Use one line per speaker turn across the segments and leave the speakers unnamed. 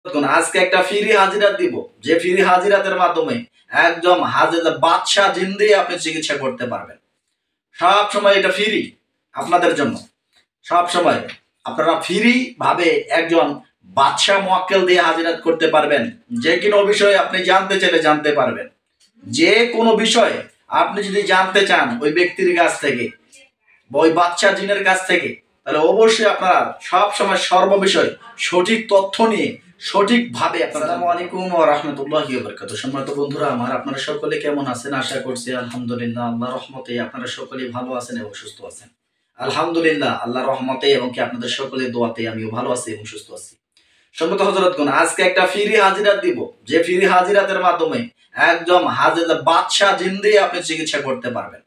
আজকে একটা ফ্রি হাজিরাত দিব, যে ফ্রি হাজিরাতের মাধ্যমে একদম হাজির বাদশাহ জিন দিয়ে আপনি চিকিৎসা করতে পারবেন। সব সময় এটা ফ্রি আপনাদের জন্য। সব সময় আপনারা ফ্রি ভাবে একজন বাদশাহ মোয়াক্কেল দিয়ে হাজিরাত করতে পারবেন। যে কোনো বিষয়ে আপনি জানতে চাইলে জানতে পারবেন। যে কোনো বিষয়ে আপনি যদি জানতে চান ওই ব্যক্তির কাছ থেকে বা ওই বাদশাহ জিনের কাছ থেকে, তাহলে অবশ্যই আপনারা সব সময় সর্ববিষয় সঠিক তথ্য নিয়ে সঠিকভাবে। আসসালামু আলাইকুম ওয়া রাহমাতুল্লাহি ওয়া বারাকাতুহু। সম্মানিত বন্ধুরা আমার, আপনারা সকলে কেমন আছেন? আশা করছি আলহামদুলিল্লাহ আল্লাহর রহমতে আপনারা সকলেই ভালো আছেন এবং সুস্থ আছেন। আলহামদুলিল্লাহ আল্লাহর রহমতে এবং কি আপনাদের সকলের দোয়াতে আমিও ভালো আছি এবং সুস্থ আছি। সম্মানিত হযরতগণ, আজকে একটা ফ্রি হাজিরাত দিব, যে ফ্রি হাজিরাতের মাধ্যমে একদম হাজির বাদশাহ জিন দিয়ে আপনি চিকিৎসা করতে পারবেন।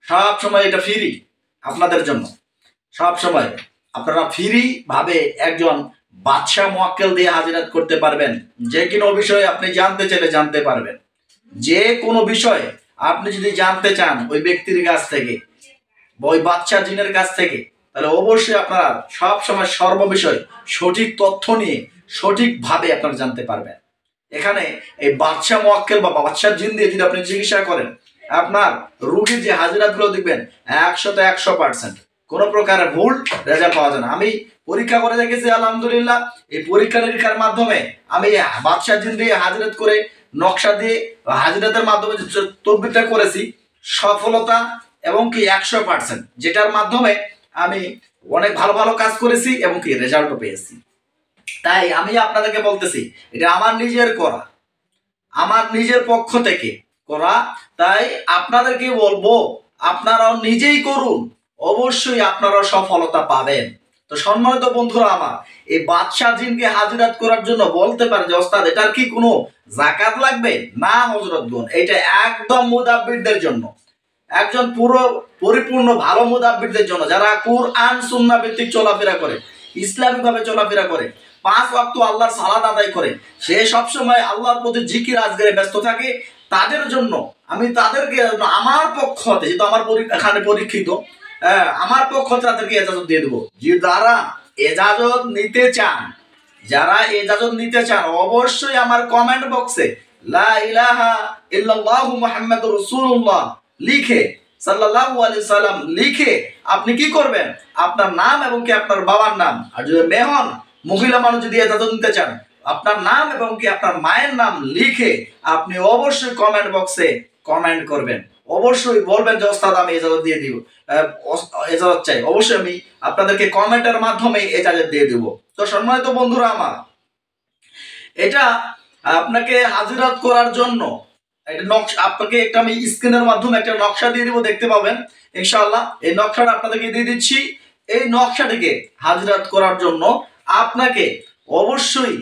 সব সময় এটা ফ্রি আপনাদের জন্য। সব সময় আপনারা ফ্রি ভাবে একজন বাদশাহ মোয়াক্কেল দিয়ে হাজিরাত করতে পারবেন। যে কোনো বিষয়ে আপনি জানতে চাইলে জানতে পারবেন। যে কোনো বিষয়ে আপনি যদি জানতে চান ওই ব্যক্তির কাছ থেকে বা ওই বাদশাহ জিনের কাছ থেকে, তাহলে অবশ্যই আপনারা সব সময় সর্ববিষয় সঠিক তথ্য নিয়ে সঠিকভাবে আপনারা জানতে পারবেন। এখানে এই বাদশাহ মোয়াক্কেল বা বাদশাহ জিন দিয়ে যদি আপনি চিকিৎসা করেন, আপনার রোগীর যে হাজিরাতগুলো দেখবেন 100% কোনো প্রকারের ভুল রেজাল্ট পাওয়া যায় না। আমি পরীক্ষা করে দেখেছি আলহামদুলিল্লাহ। এই পরীক্ষা নিরীক্ষার মাধ্যমে আমি বাদশাহ জিন দিয়ে হাজিরাত করে নকশা দিয়ে হাজিরাতের মাধ্যমে যে তদবিরটা করেছি, সফলতা এবং কি 100%, যেটার মাধ্যমে আমি অনেক ভালো ভালো কাজ করেছি এবং কি রেজাল্টও পেয়েছি। তাই আমি আপনাদেরকে বলতেছি, এটা আমার নিজের করা, আমার নিজের পক্ষ থেকে করা। তাই আপনাদেরকে বলবো আপনারাও নিজেই করুন, অবশ্যই আপনারাও সফলতা পাবেন। তো সম্মানিত বন্ধুরা আমার, এই বাদশাহ জিনকে হাজিরাত করার জন্য বলতে পারে যে ওস্তাদ এটার কি কোনো যাকাত লাগবে? না হযরতগণ, এটা একদম মুদাব্বিরদের জন্য, একজন পুরো পরিপূর্ণ ভালো মুদাব্বিরদের জন্য, যারা কুরআন সুন্নাহ ভিত্তিক চলাফেরা করে, ইসলামিক ভাবে চলাফেরা করে, 5 ওয়াক্ত আল্লাহর সালাত আদায় করে, সে সব সময় আল্লাহর প্রতি জিকির আজগারে ব্যস্ত থাকে। তাদের জন্য আমি তাদেরকে আমার পক্ষ হতে, যেহেতু আমার এখানে পরীক্ষিত, আমার পক্ষ হতে তাদেরকে এজাজত দিয়ে দেবো। যে যারা এজাজত নিতে চান, যারা এজাজত নিতে চান, অবশ্যই আমার কমেন্ট বক্সে লা ইলাহা ইল্লাল্লাহু মুহাম্মাদুর রাসূলুল্লাহ লিখে, সাল্লাল্লাহু আলাইহি সাল্লাম লিখে আপনি কি করবেন, আপনার নাম এবং কি আপনার বাবার নাম, আর যদি মেয়ে হন, মহিলা মানুষ যদি এজাজত নিতে চান, আপনার নাম এবং কি আপনার মায়ের নাম লিখে আপনি অবশ্যই কমেন্ট বক্সে কমেন্ট করবেন। অবশ্যই বলবেন যে ওস্তাদ আমি এজাজত দিয়ে দিব, এজাজত চাই। অবশ্যই আমি আপনাদেরকে কমেন্টের মাধ্যমে এজাজত দিয়ে দিব। তো সম্মানিত বন্ধুরা আমার, এটা আপনাকে হাজিরাত করার জন্য একটা নকশা, আপনাকে একটা আমি স্ক্রিনের মাধ্যমে একটা নকশা দিয়ে দিব, দেখতে পাবেন ইনশাআল্লাহ। এই নকশাটা আপনাদেরকে দিয়ে দিচ্ছি। এই নকশাটিকে হাজিরাত করার জন্য আপনাকে অবশ্যই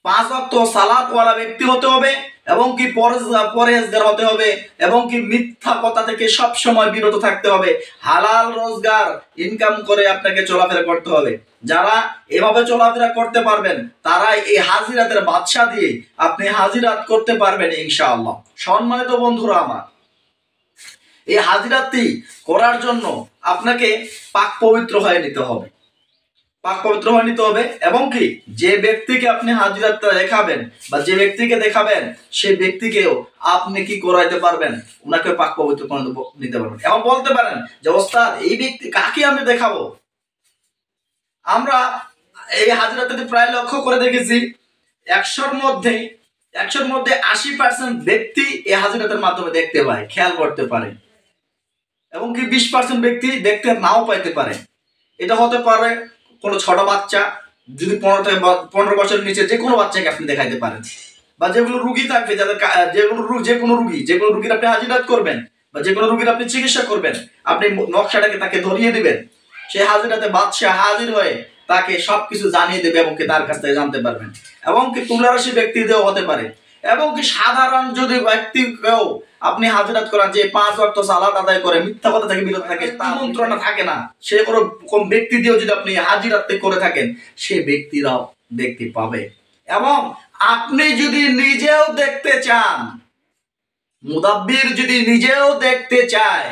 5 ওয়াক্ত সালাতওয়ালা ব্যক্তি হতে হবে এবং কি পরহেজগার হতে হবে এবং কি মিথ্যা কথা থেকে সব সময় বিরত থাকতে হবে। হালাল রোজগার ইনকাম করে আপনাকে চলাফেরা করতে হবে। যারা এভাবে চলাফেরা করতে পারবেন, তারা এই হাজিরাতের বাদশা দিয়ে আপনি হাজিরাত করতে পারবেন ইনশাআল্লাহ। সম্মানিত বন্ধুরা আমার, এই হাজিরাতটি করার জন্য আপনাকে পাক পবিত্র হয়ে নিতে হবে, পাক পবিত্র হয়ে নিতে হবে এবং কি যে ব্যক্তিকে আপনি হাজিরাতটা দেখাবেন বা যে ব্যক্তিকে দেখাবেন, সেই ব্যক্তিকেও আপনি কি করাইতে পারবেন, ওনাকে পাক পবিত্র করে নিতে পারবেন। এখন বলতে পারেন যে ওস্তাদ এই ব্যক্তি কাকে আমি দেখাবো? আমরা এই হাজিরাতটি প্রায় লক্ষ্য করে দেখেছি 100-র মধ্যে 80% ব্যক্তি এই হাজিরাতের মাধ্যমে দেখতে পায়, খেয়াল করতে পারে এবং কি 20% ব্যক্তি দেখতে নাও পাইতে পারে। এটা হতে পারে কোনো ছোট বাচ্চা, যদি 15 বছরের নিচে যে কোনো বাচ্চাকে আপনি দেখাইতে পারেন, বা যেগুলো রুগী থাকবে, যাদের যে কোনো রুগীর আপনি হাজিরাত করবেন বা যে কোনো রুগীর আপনি চিকিৎসা করবেন, আপনি নকশাটাকে তাকে ধরিয়ে দিবেন, সে হাজিরাতে বাদশা হাজির হয়ে তাকে সবকিছু জানিয়ে দেবে এবং কি তার কাছ থেকে জানতে পারবেন। এবং কি তুলারাশি ব্যক্তিদেরও হতে পারে এবং কি সাধারণ যদি ব্যক্তিকেও আপনি হাজিরাত করান, যে 5 ওয়াক্ত সালাত আদায় করে মিথ্যা কথা থেকে বিরত থাকে, তার মন্ত্রণা থাকে না, সে কোনো কম ব্যক্তি দিয়েও যদি আপনি হাজিরাত করে থাকেন, সে ব্যক্তিরাও দেখতে পাবে। এবং আপনি যদি নিজেও দেখতে চান, মুদাব্বির যদি নিজেও দেখতে চায়,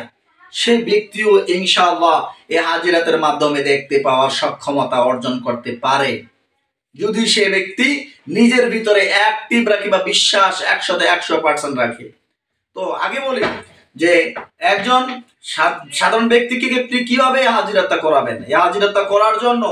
সে ব্যক্তিও ইনশাআল্লাহ এই হাজিরাতের মাধ্যমে দেখতে পাওয়ার সক্ষমতা অর্জন করতে পারে, যদি সে ব্যক্তি নিজের ভিতরে অ্যাক্টিভ রাখি বা বিশ্বাস 100% রাখি। তো আগে বলি যে একজন সাধারণ ব্যক্তিকে আপনি কিভাবে হাজিরাতা করাবেন। এই হাজিরাতা করার জন্য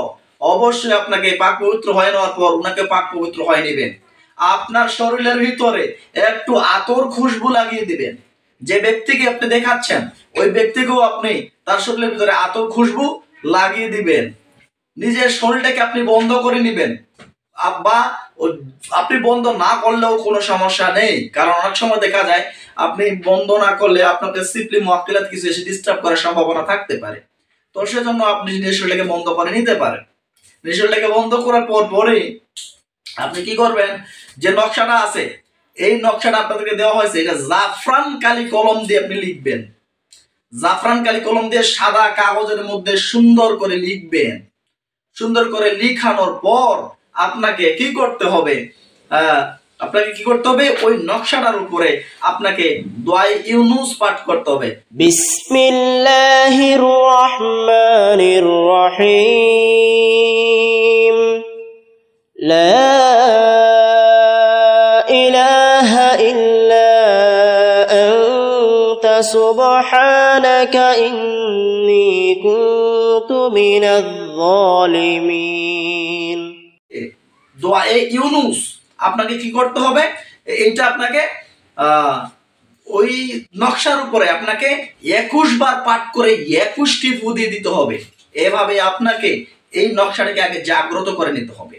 অবশ্যই আপনাকে পাক পবিত্র হয়ে নেওয়ার পর উনাকে পাক পবিত্র হয়ে নেবেন। আপনার শরীরের ভিতরে একটু আতর খুশবু লাগিয়ে দিবেন। যে ব্যক্তিকে আপনি দেখাচ্ছেন ওই ব্যক্তিকেও আপনি তার শরীরের ভিতরে আতর খুশবু লাগিয়ে দিবেন। নিজের শরীরটাকে আপনি বন্ধ করে নেবেন, বা আপনি বন্ধ না করলেও কোনো সমস্যা নেই, কারণ অনেক সময় দেখা যায় আপনি বন্ধ না করলে আপনাকে সিপলি মুআক্কিলাত কিছু এসে ডিস্টার্ব করার সম্ভাবনা থাকতে পারে। তো সেজন্য আপনি নিজের শরীরটাকে বন্ধ করে নিতে পারেন। নিজের শরীরটাকে বন্ধ করার পরে আপনি কি করবেন, যে নকশাটা আছে এই নকশাটা আপনাদেরকে দেওয়া হয়েছে, এটা জাফরান কালি কলম দিয়ে আপনি লিখবেন। জাফরান কালি কলম দিয়ে সাদা কাগজের মধ্যে সুন্দর করে লিখবেন। সুন্দর করে লিখানোর পর আপনাকে কি করতে হবে, ওই নকশাটার উপরে আপনাকে দোয়া ইউনুস পাঠ করতে হবে।
বিসমিল্লাহির রহমানির রহিম, লা ইলাহা ইল্লা আনতা সুবহানাকা ইন্নী কুনতু মিনাজ জালিমিন।
দোয়া ইউনুস আপনাকে কি করতে হবে, এইটা আপনাকে ওই নকশার উপরে আপনাকে 21 বার পাঠ করে 21টি ফু দিয়ে দিতে হবে। এভাবে আপনাকে এই নকশাটাকে আগে জাগ্রত করে নিতে হবে।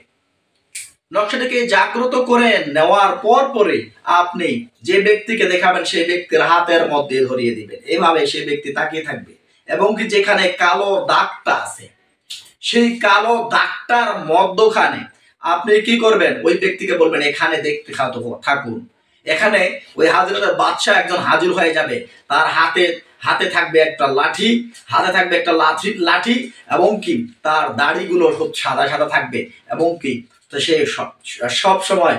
নকশাটাকে জাগ্রত করে নেওয়ার পরে আপনি যে ব্যক্তিকে দেখাবেন সেই ব্যক্তির হাতের মধ্যে ধরিয়ে দিবেন। এভাবে সেই ব্যক্তি তাকিয়ে থাকবে এবং কি যেখানে কালো দাগটা আছে সেই কালো দাগটার মধ্যখানে আপনি কি করবেন, ওই ব্যক্তিকে বলবেন এখানে দেখতে থাকুন। এখানে ওই হাজিরাতের বাদশা একজন হাজির হয়ে যাবে। তার হাতে থাকবে একটা লাঠি, লাঠি এবং কি তার দাড়িগুলো খুব সাদা সাদা থাকবে এবং কি তো সে সব সময়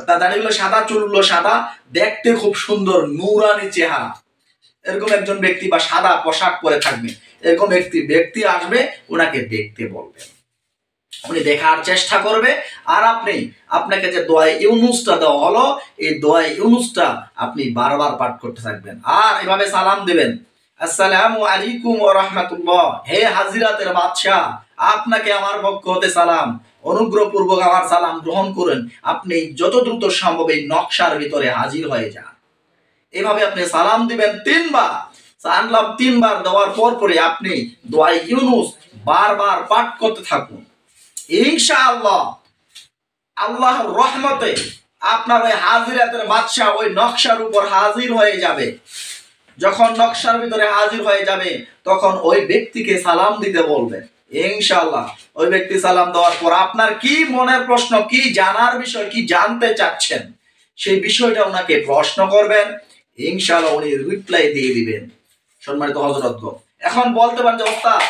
তার দাড়িগুলো সাদা, চুলগুলো সাদা, দেখতে খুব সুন্দর নূরানি চেহারা। এরকম একজন ব্যক্তি বা সাদা পোশাক পরে থাকবে, এরকম ব্যক্তি আসবে, ওনাকে দেখতে বলবেন। উনি দেখার চেষ্টা করবে আর আপনাকে যে দোয়া ইউনুসটা দেওয়া হলো এই দোয়া ইউনুসটা আপনি বারবার পাঠ করতে থাকবেন আর এভাবে সালাম দিবেন, আসসালামু আলাইকুম ওয়া রাহমাতুল্লাহ। হে হাজিরাতের বাদশা, আপনাকে আমার পক্ষ হতে সালাম। অনুগ্রহপূর্বক আমার সালাম গ্রহণ করুন। আপনি যত দ্রুত সম্ভব এই নকশার ভিতরে হাজির হয়ে যান। এভাবে আপনি সালাম দিবেন 3 বার। সালাম 3 বার দেওয়ার পরে আপনি দোয়া ইউনুস বারবার পাঠ করতে থাকুন। ইনশাআল্লাহ আল্লাহর রহমতে আপনার ওই হাজিরাতের বাদশা ওই নকশার উপর হাজির হয়ে যাবে। যখন নকশার ভিতরে হাজির হয়ে যাবে তখন ওই ব্যক্তিকে সালাম দিতে বলবেন। ইনশাআল্লাহ ওই ব্যক্তি সালাম দেওয়ার পর আপনার কি মনের প্রশ্ন, কি জানার বিষয়, কি জানতে চাচ্ছেন সেই বিষয়টা ওনাকে প্রশ্ন করবেন। ইনশাআল্লাহ উনি রিপ্লাই দিয়ে দিবেন। সম্মানিত হযরতগণ, এখন বলতে পারেন যে ওস্তাদ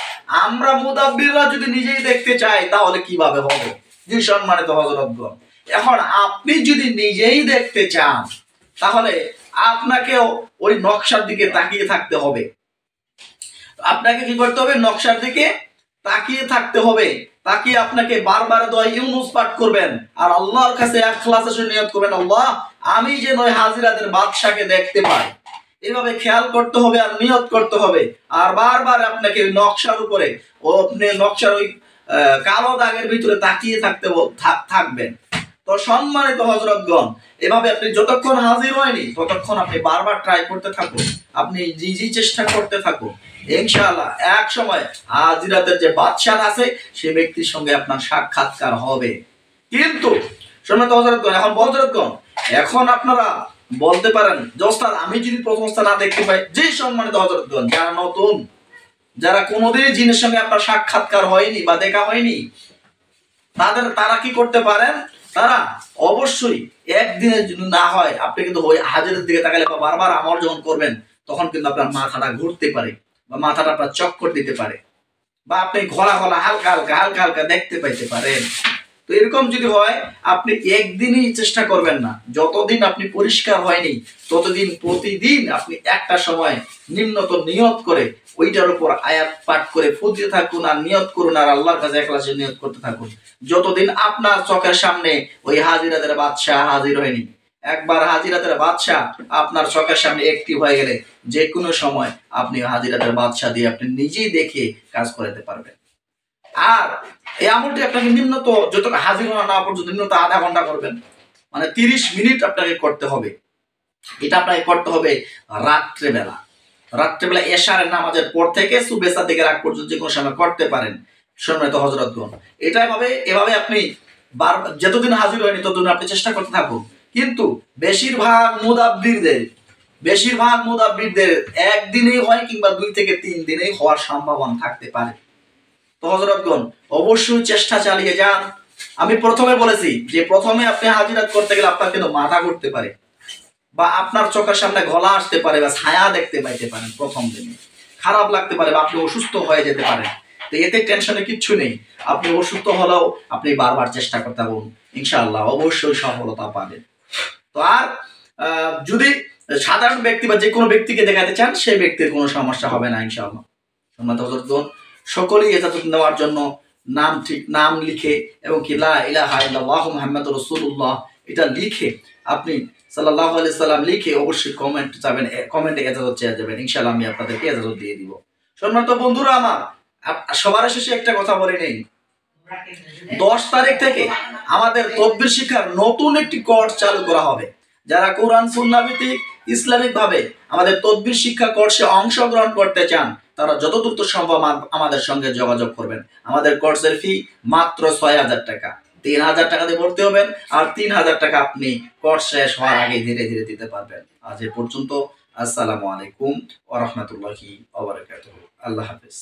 আমরা মুদাব্বিররা যদি নিজেই দেখতে চাই তাহলে কিভাবে হবে? জি সম্মানিত হযরতগণ, এখন আপনি যদি নিজেই দেখতে চান তাহলে আপনাকেও ওই নকশার দিকে তাকিয়ে থাকতে হবে। আপনাকে কি করতে হবে, নকশার দিকে তাকিয়ে থাকতে হবে। তাকিয়ে আপনাকে বারবার দোয়া ইউনুস পাঠ করবেন আর আল্লাহর কাছে ইখলাসের সঙ্গে নিয়ত করবেন, আল্লাহ আমি যেন ওই হাজিরাতের বাদশাকে দেখতে পাই। এভাবে খেয়াল করতে হবে আর নিয়ত করতে হবে আর বারবার আপনাকে ওই নকশার উপরে আপনি নকশার ওই কালো দাগের ভিতরে তাকিয়ে থাকবেন। তো সম্মানিত হযরতগণ, এভাবে আপনি যতক্ষণ হাজির হয়নি ততক্ষণ আপনি বারবার ট্রাই করতে থাকুন, আপনি জি চেষ্টা করতে থাকুন। ইনশাআল্লাহ এক সময় হাজিরাতের যে বাদশা আছে সেই ব্যক্তির সঙ্গে আপনার সাক্ষাৎকার হবে। কিন্তু সম্মানিত হযরতগণ, এখন আপনারা বলতে পারেন যে ওস্তাদ আমি যদি প্রথম অবস্থা না দেখতে পাই। যে সম্মানিত হযরতগণ, যারা নতুন, যারা কোনোদিন জিনের সঙ্গে আপনার সাক্ষাৎকার হয়নি বা দেখা হয়নি, তারা কি করতে পারেন, তারা অবশ্যই একদিনের জন্য না হয় আপনি কিন্তু ওই হাজিরের দিকে তাকালে বা বারবার আমল যখন করবেন তখন কিন্তু আপনার মাথাটা ঘুরতে পারে বা মাথাটা আপনার চক্কর দিতে পারে বা আপনি ঘোলা হালকা হালকা দেখতে পাইতে পারেন। তো এরকম যদি হয়, আপনি একদিনই চেষ্টা করবেন না, যতদিন আপনি পরিষ্কার হয়নি ততদিন প্রতিদিন আপনি একটা সময় নিম্নত নিয়ত করে ওইটার উপর আয়াত পাঠ করে ফুদিয়ে থাকুন আর নিয়ত করুন আর আল্লাহর কাছে একলাসে নিয়ত করতে থাকুন। যতদিন আপনার চোখের সামনে ওই হাজিরাতের বাদশাহ হাজির হয়নি, একবার হাজিরাতের বাদশাহ আপনার চোখের সামনে অ্যাক্টিভ হয়ে গেলে যে কোনো সময় আপনি হাজিরাতের বাদশাহ দিয়ে আপনি নিজেই দেখে কাজ করাতে পারবেন। আর এই আমলটি আপনাকে নিম্নত যত হাজির হওয়া না পর্যন্ত নিম্নত আধা ঘন্টা করবেন, মানে 30 মিনিট আপনাকে করতে হবে। এটা আপনাকে করতে হবে রাত্রেবেলা। রাত্রেবেলা এশারের নামাজের পর থেকে সুবেসা থেকে রাত পর্যন্ত যে কোনো সময় করতে পারেন সম্মানিত হযরতগণ। এভাবে আপনি যতদিন হাজির হয়নি ততদিন আপনি চেষ্টা করতে থাকুন। কিন্তু বেশিরভাগ মুদাব্বিরদের একদিনেই হয় কিংবা 2 থেকে 3 দিনেই হওয়ার সম্ভাবনা থাকতে পারে। তো হযরতগণ অবশ্যই চেষ্টা চালিয়ে যান। আমি প্রথমে বলেছি যে প্রথমে আপনি হাজিরাত করতে গেলে আপনার কিন্তু মাথা ঘুরতে পারে বা আপনার চোখের সামনে গলা আসতে পারে বা ছায়া দেখতে পাইতে পারেন, প্রথম দিনে খারাপ লাগতে পারে বা আপনি অসুস্থ হয়ে যেতে পারেন। তো এতে টেনশনে কিচ্ছু নেই, আপনি অসুস্থ হলেও আপনি বারবার চেষ্টা করতে থাকুন, ইনশাআল্লাহ অবশ্যই সফলতা পাবেন। তো আর যদি সাধারণ ব্যক্তি বা যে কোনো ব্যক্তিকে দেখাতে চান সেই ব্যক্তির কোনো সমস্যা হবে না ইনশাআল্লাহ। সম্মানিত হযরতগণ, সকলেই ইজাজত নেওয়ার জন্য নাম লিখে এবং কি লা ইলাহা ইল্লাল্লাহু মুহাম্মাদুর রাসূলুল্লাহ এটা লিখে আপনি সাল্লাল্লাহু আলাইহি সাল্লাম লিখে অবশ্যই কমেন্টে ইজাজত চেয়ে যাবেন, ইনশাআল্লাহ আমি আপনাদেরকে ইজাজত দিয়ে দিব। সম্মানিত বন্ধুরা আমার, সবার শেষে একটা কথা বলে নেই, 10 তারিখ থেকে আমাদের তদবির শিক্ষার নতুন একটি কোর্স চালু করা হবে। যারা কোরআন সুন্নাহ ভিত্তিক ইসলামিক ভাবে আমাদের তদবির শিক্ষা কোর্সে অংশগ্রহণ করতে চান তারা যত দ্রুত সম্ভব আমাদের সঙ্গে যোগাযোগ করবেন। আমাদের কোর্সের ফি মাত্র 6000 টাকা। 3000 টাকা দিয়ে ভর্তি হবেন আর 3000 টাকা আপনি কোর্স শেষ হওয়ার আগে ধীরে ধীরে দিতে পারবেন। আজ এ পর্যন্ত। আসসালামু আলাইকুম ওয়া রাহমাতুল্লাহি ওয়া বারাকাতুহু। আল্লাহ হাফেজ।